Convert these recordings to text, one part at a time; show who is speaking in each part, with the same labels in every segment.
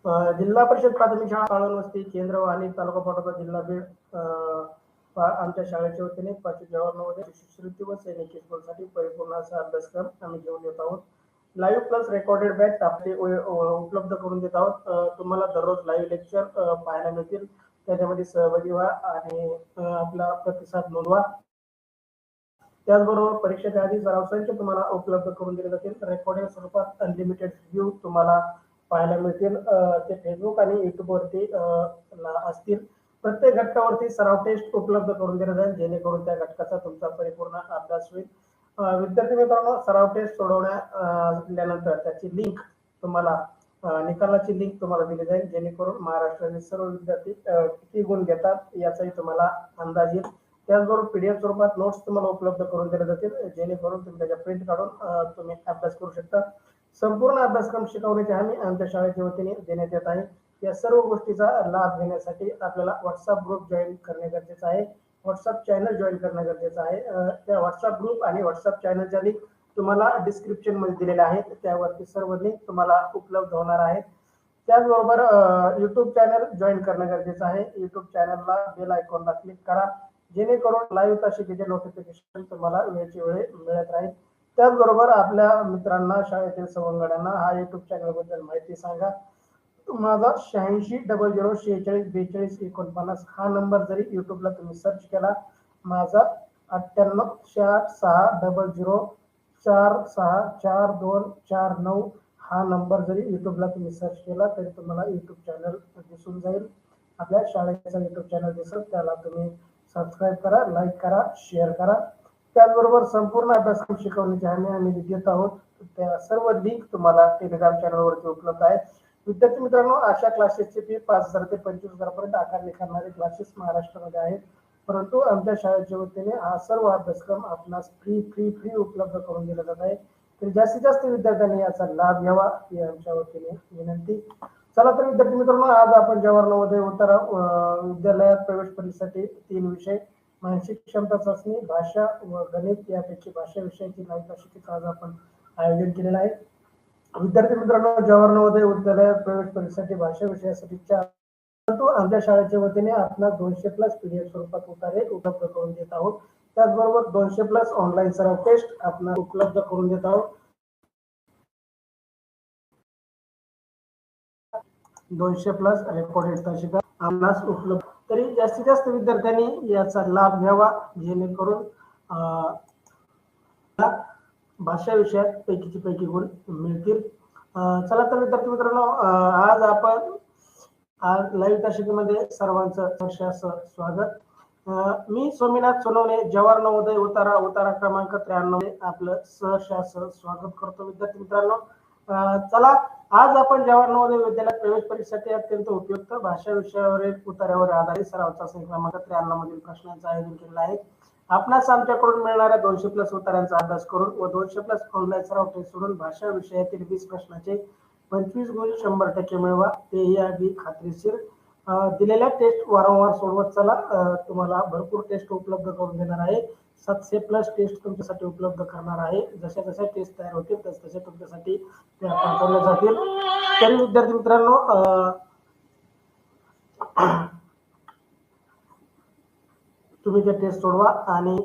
Speaker 1: जिल्हा परिषद प्राथमिक शाळा काळवणवस्ती केंद्र आणि तालुका पाटोदा जिल्हा बीड आमच्या शाळेच्या वतीने 5वी जवाहर नवोदय शिष्यवृत्ती व सैनिकी स्कूलसाठी परिपूर्ण असा अभ्यासक्रम आम्ही घेऊन येत आहोत. लाईव्ह प्लस रेकॉर्डेड बॅच आपले उपलब्ध करून देत आहोत. तुम्हाला दररोज लाईव्ह लेक्चर पाहायला मिळतील. त्याच्यामध्ये सहभागी व्हा आणि आपला प्रतिसाद नोंदवा. त्याचबरोबर परीक्षेच्या आधी सराव संच तुम्हाला उपलब्ध करून दिले जातील. रेकॉर्डिंग स्वरूपात अनलिमिटेड व्ह्यू तुम्हाला पाहायला मिळतील. ते फेसबुक आणि युट्यूब वरती असतील. प्रत्येक घटकावरती सराव टेस्ट उपलब्ध करून दिले जाईल, जेणेकरून त्या घटकाचा तुमचा परिपूर्ण अभ्यास होईल. विद्यार्थी मित्रांनो, सराव टेस्ट सोडवण्यानंतर त्याची लिंक तुम्हाला निकालाची लिंक तुम्हाला दिली जाईल, जेणेकरून महाराष्ट्रातील सर्व विद्यार्थी किती गुण घेतात याचाही तुम्हाला अंदाज येईल. त्याचबरोबर पीडीएफ स्वरूपात नोट्स तुम्हाला उपलब्ध करून दिले जातील, जेणेकरून तुम्ही त्याच्या प्रिंट काढून तुम्ही अभ्यास करू शकता. संपूर्ण अभ्यासक्रम शिकवण्याची हमी आमच्या शाळेच्या वतीने देण्यात येत आहे. या सर्व गोष्टीचा लाभ घेण्यासाठी आपल्याला व्हॉट्सअप ग्रुप जॉईन करणे गरजेचं आहे. व्हॉट्सअप चॅनल जॉईन करणं गरजेचं आहे. त्या व्हॉट्सअप ग्रुप आणि व्हॉट्सअप चॅनलच्या लिंक तुम्हाला डिस्क्रिप्शन मध्ये दिलेल्या आहेत. त्यावरती सर्व लिंक तुम्हाला उपलब्ध होणार आहेत. त्याचबरोबर युट्यूब चॅनल जॉईन करणं गरजेचं आहे. युट्यूब चॅनलला बेल आयकॉनला क्लिक करा, जेणेकरून लाईव्ह तासिकेचे नोटिफिकेशन तुम्हाला वेळची वेळ मिळत राहील. त्याचबरोबर आपल्या मित्रांना, शाळेतील सवंगड्यांना हा युट्यूब चॅनल बद्दल माहिती सांगा. माझा 8600464249 हा नंबर जरी युट्यूबला तुम्ही सर्च केला, माझा 986000464249 हा नंबर जरी युट्यूबला तुम्ही सर्च केला तरी तुम्हाला युट्यूब चॅनल दिसून जाईल. आपल्या शाळेचा युट्यूब चॅनल दिसेल, त्याला तुम्ही सबस्क्राईब करा, लाईक करा, शेअर करा. त्याचबरोबर संपूर्ण अभ्यासक्रम शिकवण्याची हमी आम्ही देत आहोत. त्या सर्व लिंक तुम्हाला टेलिग्राम चॅनलवरती उपलब्ध आहेत. विद्यार्थी मित्रांनो, अशा क्लासेसची फी 5,000 ते 25,000 पर्यंत आकारणी करणारे क्लासेस महाराष्ट्रामध्ये आहेत. परंतु आमच्या शाळेच्या वतीने हा सर्व अभ्यासक्रम आपणास फ्री उपलब्ध करून दिला जात आहे. तर जास्तीत जास्त विद्यार्थ्यांनी याचा लाभ घ्यावा ही आमच्या वतीने विनंती. चला तर विद्यार्थी मित्रांनो, आज आपण जवाहर नवोदय उतारा विद्यालयात प्रवेश परीक्षेसाठी 3 विषय मानसिक क्षमता चाचणी, भाषा व गणित यापैकी भाषा विषयाची लाईव्ह तासिकेचं आज आपण आयोजन केलेलं आहे. विद्यार्थी मित्रांनो, जवाहर नवोदय विद्यालयात प्रवेश परीक्षेसाठी भाषा विषयासाठी परंतु आमच्या शाळेच्या वतीने आपल्याला 200 प्लस पीडीएफ स्वरूपात उतारे उपलब्ध करून देत आहोत. त्याचबरोबर 200 प्लस ऑनलाईन सराव टेस्ट आपल्याला उपलब्ध करून देत आहोत. 200 प्लस रेकॉर्डेड तासिका आपणास उपलब्ध. तरी जास्तीत जास्त विद्यार्थ्यांनी याचा लाभ घ्यावा, जेणेकरून भाषा विषयात पैकीचे पैकी गुण मिळतील. चला तर विद्यार्थी मित्रांनो, आज आपण लाईव्ह तासिकेमध्ये सर्वांचं स्वागत. मी स्वामीनाथ सोनवणे, जवाहर नवोदय उतारा क्रमांक 93 आपलं स्वागत करतो. विद्यार्थी मित्रांनो, चला आज आपण जवाहर नवोदय विद्यालयात प्रवेश परीक्षेसाठी अत्यंत उपयुक्त भाषा विषयावरील उतार्यावर आधारित सराव चाचणी क्रमांक 93 मधील प्रश्नांचं आयोजन केलेलं आहे. आपणास आमच्याकडून मिळणाऱ्या 200 प्लस उत्तरांचा अभ्यास करून व 200 प्लस ऑनलाईन सराव टेस्ट सोडून भाषा विषयातील 20 प्रश्नाचे 25 गुण 100% मिळवा, तेही अगदी खात्रीशीर. दिलेल्या टेस्ट वारंवार सोडवत चला. तुम्हाला भरपूर टेस्ट उपलब्ध करून देणार आहे. 700 प्लस टेस्ट तुमच्यासाठी उपलब्ध करणार आहे. जशा जशा टेस्ट तयार होतील तसे तुमच्यासाठी त्या पाठवल्या जातील. तरी विद्यार्थी मित्रांनो, तुम्ही त्या टेस्ट सोडवा आणि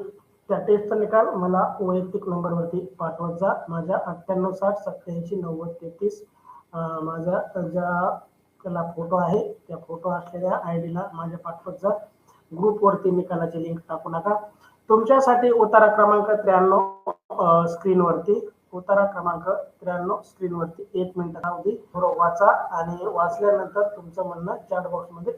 Speaker 1: त्या टेस्टचा निकाल मला वैयक्तिक नंबरवरती पाठवत जा. माझ्या 9860879033 माझ्या ज्याला फोटो आहे त्या फोटो असलेल्या आयडीला माझ्या पाठवत जा. ग्रुपवरती निकालाची लिंक टाकू नका. तुमच्यासाठी उतारा क्रमांक 93 स्क्रीनवरती 1 मिनिट अवधी वाचा आणि वाचल्यानंतर तुमचं म्हणणं चॅट बॉक्समध्ये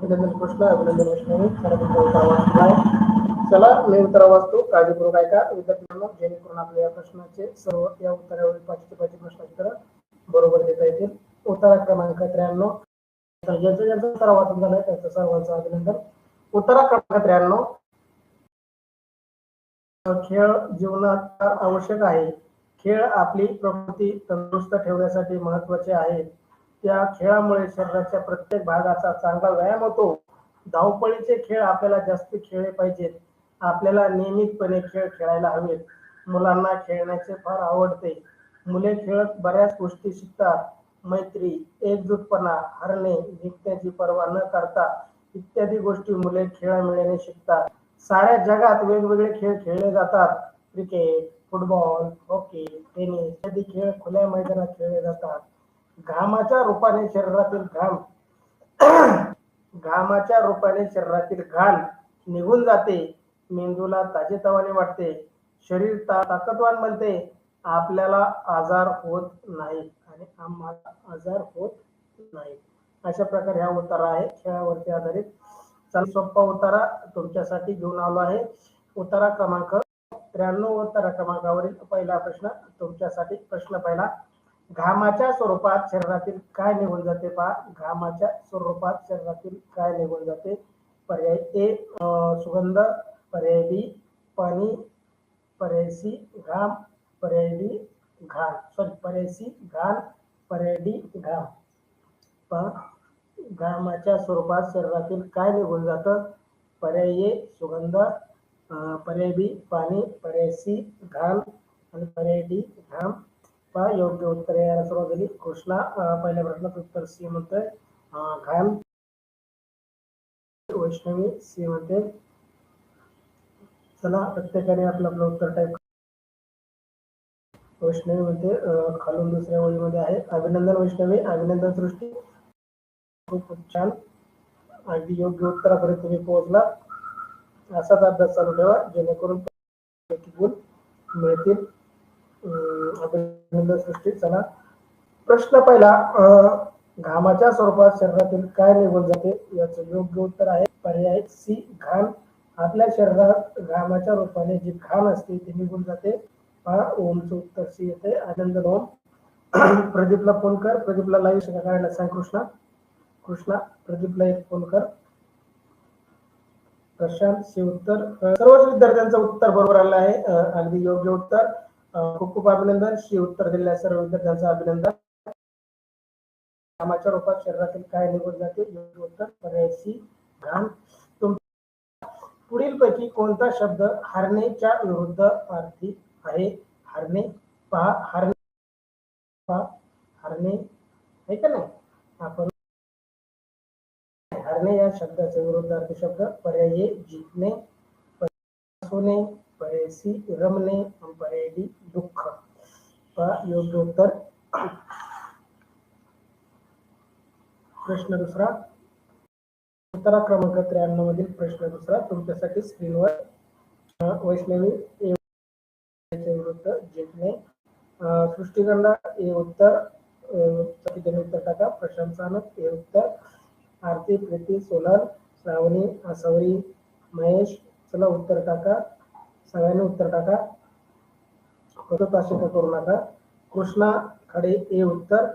Speaker 1: अभिनंदन कृष्ण, अभिनंदन वैष्णवी. चला तुमचा उत्तर वाचला आहे. चला मी उत्तर वाचतो, काळजीपूर्वक ऐका विद्यार्थ्यांनो, जेणेकरून आपल्या या प्रश्नाचे सर्व या उत्तरावरील 5चे 5 प्रश्नाचे उत्तर बरोबर देता येतील. उत्तर क्रमांक 93. ज्यांचं ज्यांचं उत्तर वाचून झालंय त्यांचं सर्वांचं अभिनंदन. उत्तर क्रमांक 93. खेळ जीवनात फार आवश्यक आहे. खेळ आपली प्रकृती तंदुरुस्त ठेवण्यासाठी महत्वाचे आहेत. त्या खेळामुळे शरीराच्या प्रत्येक भागाचा चांगला व्यायाम होतो. धावपळीचे खेळ आपल्याला जास्त खेळले पाहिजेत. आपल्याला नियमितपणे खेळ खेळायला हवेत. मुलांना खेळण्याचे फार आवडते. मुले खेळत बऱ्याच गोष्टी शिकतात. मैत्री, एकजूटपणा, हरणे, जिंकण्याची पर्वा न करता इत्यादी गोष्टी मुले खेळामुळे शिकतात. साऱ्या जगात वेगवेगळे खेळ खेळले जातात. क्रिकेट, फुटबॉल, हॉकी, टेनिस इत्यादी खेळ खुल्या मैदानात खेळले जातात. घामाच्या रूपाने शरीरातील घाम निघून जाते. मेंदूला ताजेतवाने वाटते. शरीर ताकदवान बनते. आपल्याला आजार होत नाही आणि आम्हाला आजार होत नाही. अशा प्रकारे हा उत्तर आहे खेळावरती आधारित. चला सोपा उत्तरा तुमच्यासाठी घेऊन आलो आहे. उत्तरा क्रमांक 93. उत्तरा क्रमांकावरील पहिला प्रश्न तुमच्यासाठी. प्रश्न पहिला, घामाच्या स्वरूपात शरीरातील काय निघून जाते पहा. घामाच्या स्वरूपात शरीरातील काय निघून जाते. पर्याय ए सुगंध, पर्याय बी पाणी, पर्याय सी घाम, पर्याय डी घाण. पर्याय सी घाण, पर्याय डी घाम. पहा, घामाच्या स्वरूपात शरीरातील काय निघून जातं. पर्याय ए सुगंध, पर्याय बी पाणी, पर्याय सी घाण आणि पर्याय डी घाम. पहा, योग्य उत्तर यायला सुरुवात झाली. कृष्णा पहिल्या प्रश्नाचं उत्तर सी म्हणतोय घाम. वैष्णवी सी म्हणते. चला प्रत्येकाने आपलं आपलं उत्तर टाईप. वैष्णवी म्हणते खालून दुसऱ्या ओळीमध्ये आहे. अभिनंदन वैष्णवी, अभिनंदन सृष्टी, खूप खूप छान. अगदी योग्य उत्तरापर्यंत तुम्ही पोहोचला. असाच अभ्यास चालू ठेवा जेणेकरून गुण मिळतील. अभिनंदन सृष्टी. चला प्रश्न पहिला, घामाच्या स्वरूपात शरीरातील काय निघून जाते. याचं योग्य उत्तर आहे पर्याय सी घाण. आपल्या शरीरात घामाच्या रूपाने जी घाण असते ती निघून जाते. पहा, ओमचं उत्तर सी येते. आनंद ओम. प्रदीपला फोन कर, प्रदीपला लाईव्ह करायला सांग. कृष्णा प्रदीपला एक फोन कर. प्रशांत सी उत्तर. सर्वच विद्यार्थ्यांचं उत्तर बरोबर आलं आहे. अगदी योग्य उत्तर. खूप खूप अभिनंदन. शी उत्तर दिलेल्या सर्व विद्यार्थ्यांचं अभिनंदन. घामाच्या रूपात शरीरातील काय निघून जाते. योग्य उत्तर पर्याय सी घाम. पुढील पैकी कोणता शब्द हरणेच्या विरुद्ध अर्थी आहे. हरणे. पहा, हरणे आहे का नाही. आपण हरणे या शब्दाचा विरुद्धार्थी शब्द पर्याय ए जिंकणे, सोने, पर्याय सी रमणे, पर्याय डी दुःख. पहा, योग्य उत्तर. प्रश्न दुसरा, उत्तरा क्रमांक 93 मधील प्रश्न दुसरा तुमच्यासाठी स्क्रीनवर. वैष्णवी विरुद्ध जिंकणे. सृष्टीगंधा ए उत्तर. उत्तर टाका. प्रशांत सानप ए उत्तर. आरती प्रीती सोनल, श्रावणी आसावरी, महेश. चला उत्तर टाका, सगळ्यांनी उत्तर टाका. अशिका करू नका. कृष्णा खडे ए उत्तर.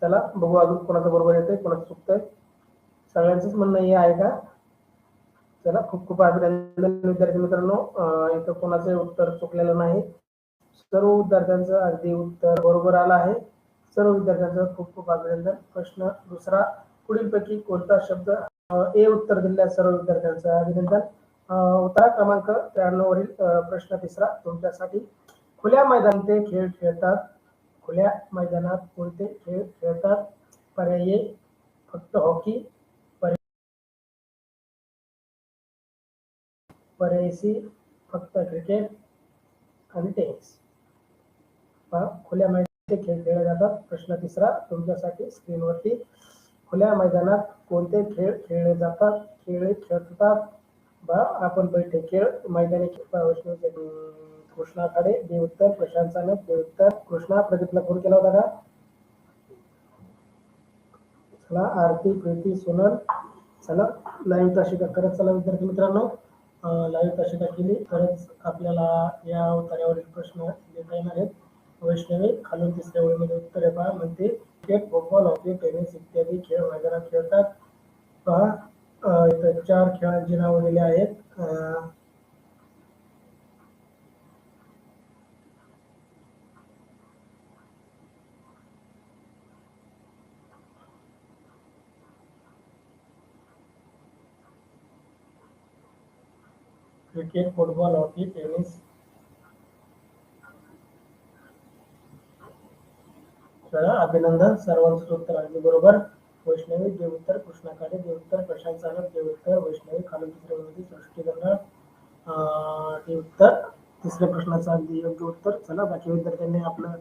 Speaker 1: चला बघू अजून कोणाचं बरोबर येतंय कोणाचं चुकतंय. सगळ्यांचंच म्हणणं हे आहे का. चला खूप खूप अभिनंदन विद्यार्थी मित्रांनो. इथं कोणाचं उत्तर चुकलेलं नाही. सर्व विद्यार्थ्यांचं अगदी उत्तर बरोबर आलं आहे. सर्व विद्यार्थ्यांचं खूप खूप अभिनंदन. प्रश्न दुसरा, पुढीलपैकी कोणता शब्द. ए उत्तर दिलेल्या सर्व विद्यार्थ्यांचं अभिनंदन. उत्तर क्रमांक 93 वरील प्रश्न तिसरा तुमच्यासाठी. खुल्या मैदानात ते खेळ खेळतात. खुल्या मैदानात कोणते खेळ खेळतात. पर्याय ए फक्त हॉकी, पर्याय सी फक्त क्रिकेट आणि टेनिस. खुल्या मैदानात खेळ खेळले जातात. प्रश्न तिसरा तुमच्यासाठी स्क्रीनवरती. खुल्या मैदानात कोणते खेळ खेळले जातात. आपण बैठे खेळ मैदानी खेळ. कृष्णा खाडे बे उत्तर. प्रशांत सानप बे उत्तर. कृष्णा प्रदीपला फोन केला होता का. चला आरती, प्रीती, सोनल, चला लाईव्ह तासिका करत चला विद्यार्थी मित्रांनो. लाईव्ह तासिका केली तरच आपल्याला या उत्तरावरील प्रश्न देता येणार आहेत. वैष्णवी खालून तिसऱ्या ओळीमध्ये उत्तरे पहा. म्हणते क्रिकेट, फुटबॉल, हॉकी, टेनिस इत्यादी खेळ मैदानात खेळतात. पहा इथं 4 खेळांची नावं दिली आहेत. Cricket, football, hockey, tennis. चला अभिनंदन, सर्वांचं उत्तर अगदी बरोबर. वैष्णवी जे उत्तर, कृष्णा काळे जे उत्तर, प्रशांत सानप जे उत्तर, वैष्णवी खालून तिसऱ्या ओळीमध्ये सृष्टी गंगाळ ते उत्तर. तिसऱ्या प्रश्नाचं अगदी योग्य उत्तर. चला बाकी विद्यार्थ्यांनी आपलं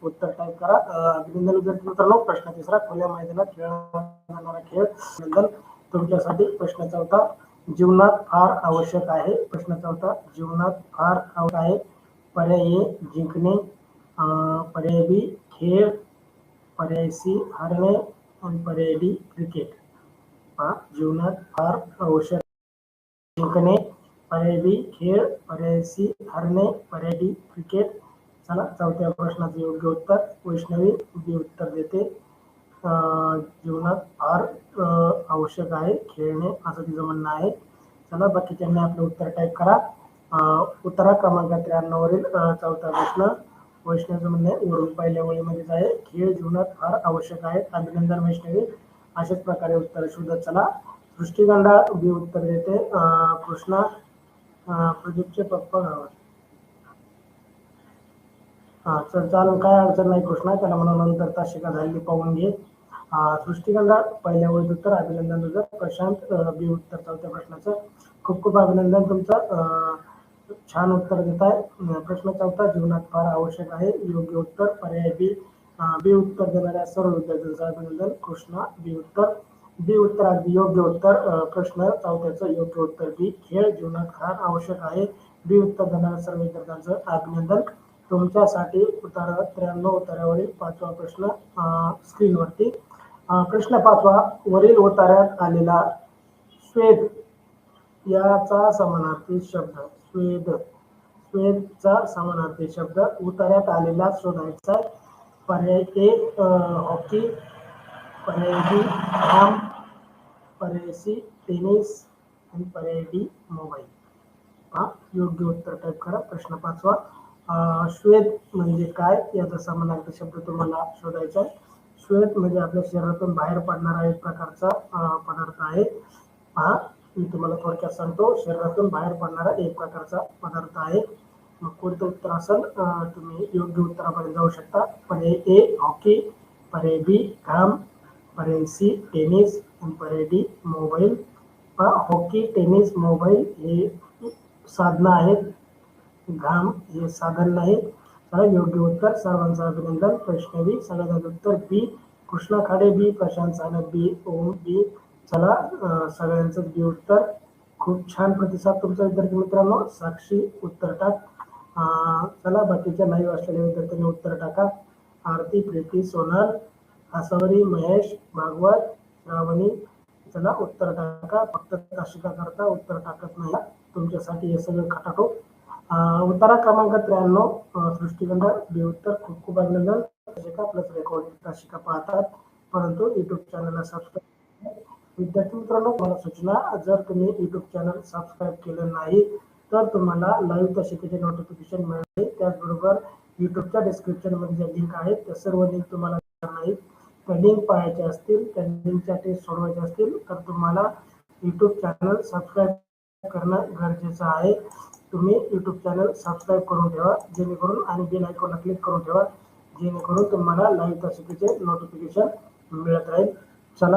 Speaker 1: उत्तर टाईप करा. अभिनंदन विद्यार्थी मित्रांनो. प्रश्न तिसरा, खुल्या मैदानात खेळला जाणारा खेळ. अभिनंदन तुमच्यासाठी. प्रश्न चौथा, जीवनात फार आवश्यक आहे. प्रश्न चौथा, जीवनात फार आवश्यक आहे. पर्याय ए जिंकणे, पर्याय बी खेळ, पर्याय सी हरणे आणि पर्याय डी क्रिकेट. पहा जीवनात फार आवश्यक जिंकणे, पर्याय बी खेळ, पर्याय सी हरणे, पर्याय डी क्रिकेट. चला चौथ्या प्रश्नाचं योग्य उत्तर वैष्णवी बी उत्तर देते. जीवनात फार आवश्यक आहे खेळणे असं तिचं म्हणणं आहे. चला बाकीच्यांनी आपलं उत्तर टाईप करा. उत्तरा क्रमांक 93 वरील चौथा प्रश्न वैष्णवीचं म्हणणे वरून पहिल्या ओळीमध्येच आहे. खेळ जीवनात फार आवश्यक आहे. अभिनंदन वैष्णवी. अशाच प्रकारे उत्तर शोधत चला. सृष्टीगंडा बी उत्तर देते. कृष्णा प्रदीपचे पप्पा गावात. चल चालू काय अडचण नाही कृष्णा, त्याला म्हणून नंतर तासिका झालेली पाहून घे. सृष्टीगंडा पहिल्या ओळीत उत्तर. अभिनंदन तुझं. प्रशांत बी उत्तर चौथ्या प्रश्नाचं. खूप खूप अभिनंदन तुमचं. छान उत्तर देत आहे. प्रश्न चौथा, जीवनात फार आवश्यक आहे. योग्य उत्तर पर्याय बी. बी उत्तर देणाऱ्या सर्व विद्यार्थ्यांचं अभिनंदन. कृष्णा बी उत्तर. बी उत्तर अगदी योग्य उत्तर. प्रश्न चौथ्याचं योग्य उत्तर बी. खेळ जीवनात फार आवश्यक आहे. बी उत्तर देणाऱ्या सर्व विद्यार्थ्यांचं अभिनंदन. तुमच्यासाठी उत्तर 93 उत्तरावरील 5वा प्रश्न स्क्रीनवरती. प्रश्न 5वा, वरील उतार्यात आलेला स्वेद याचा समानार्थी शब्द. स्वेदचा समानार्थी शब्द उतार्यात आलेला शोधायचा. पर्याय ए हॉकी, पर्याय बी घाम, पर्याय सी टेनिस आणि पर्याय डी मोबाईल. हा योग्य उत्तर टाईप करा. प्रश्न 5वा, श्वेत म्हणजे काय याचा समानार्थी शब्द तुम्हाला शोधायचा आहे. श्वेत म्हणजे आपल्या शरीरातून बाहेर पडणारा एक प्रकारचा पदार्थ आहे. पहा मी तुम्हाला थोडक्यात सांगतो. शरीरातून बाहेर पडणारा एक प्रकारचा पदार्थ आहे. मग कोणतं उत्तर असेल तुम्ही योग्य उत्तरापर्यंत जाऊ शकता. पर्याय ए हॉकी, पर्याय बी घाम, पर्याय सी टेनिस आणि पर्याय D mobile. Hockey, tennis, mobile हे साधनं आहेत. घाम हे साधन नाही. चला योग्य उत्तर. सर्वांचं अभिनंदन. वैष्णवी सगळ्यांचं उत्तर बी. कृष्णा खाडे बी, प्रशांत सानप बी, ओम बी. चला सगळ्यांचं बी उत्तर. खूप छान प्रतिसाद तुमचा विद्यार्थी मित्रांनो. साक्षी उत्तर टाक. चला बाकीच्या लाईव्ह असलेल्या विद्यार्थ्यांनी उत्तर टाका. आरती, प्रीती, सोनल, आसावरी, महेश, भागवत, श्रावणी. चला उत्तर टाका. फक्त तासिका करता उत्तर टाकत नाही. तुमच्यासाठी हे सगळं खटाटो. उत्तरा क्रमांक 93 सृष्टीगंधा बी उत्तर. खूप खूप अभिनंदन. तासिका प्लस रेकॉर्डिंग तासिका पाहतात परंतु युट्यूब चॅनलला सबस्क्राईब. विद्यार्थी मित्रांनो मला सूचना, जर तुम्ही युट्यूब चॅनल सबस्क्राईब केलं नाही तर तुम्हाला लाईव्ह तासिकेचे नोटिफिकेशन मिळेल. त्याचबरोबर युट्यूबच्या डिस्क्रिप्शनमध्ये ज्या लिंक आहेत त्या सर्व लिंक तुम्हाला नाहीत. त्या लिंक पाहायच्या असतील, त्या लिंकच्या टेस्ट सोडवायच्या असतील तर तुम्हाला युट्यूब चॅनल सबस्क्राईब करणं गरजेचं आहे. तुम्ही युट्यूब चॅनल सबस्क्राईब करून ठेवा जेणेकरून आणि बेल आयकॉनला क्लिक करून ठेवा जेणेकरून तुम्हाला लाईव्ह तासिकेचे नोटिफिकेशन मिळत राहील. चला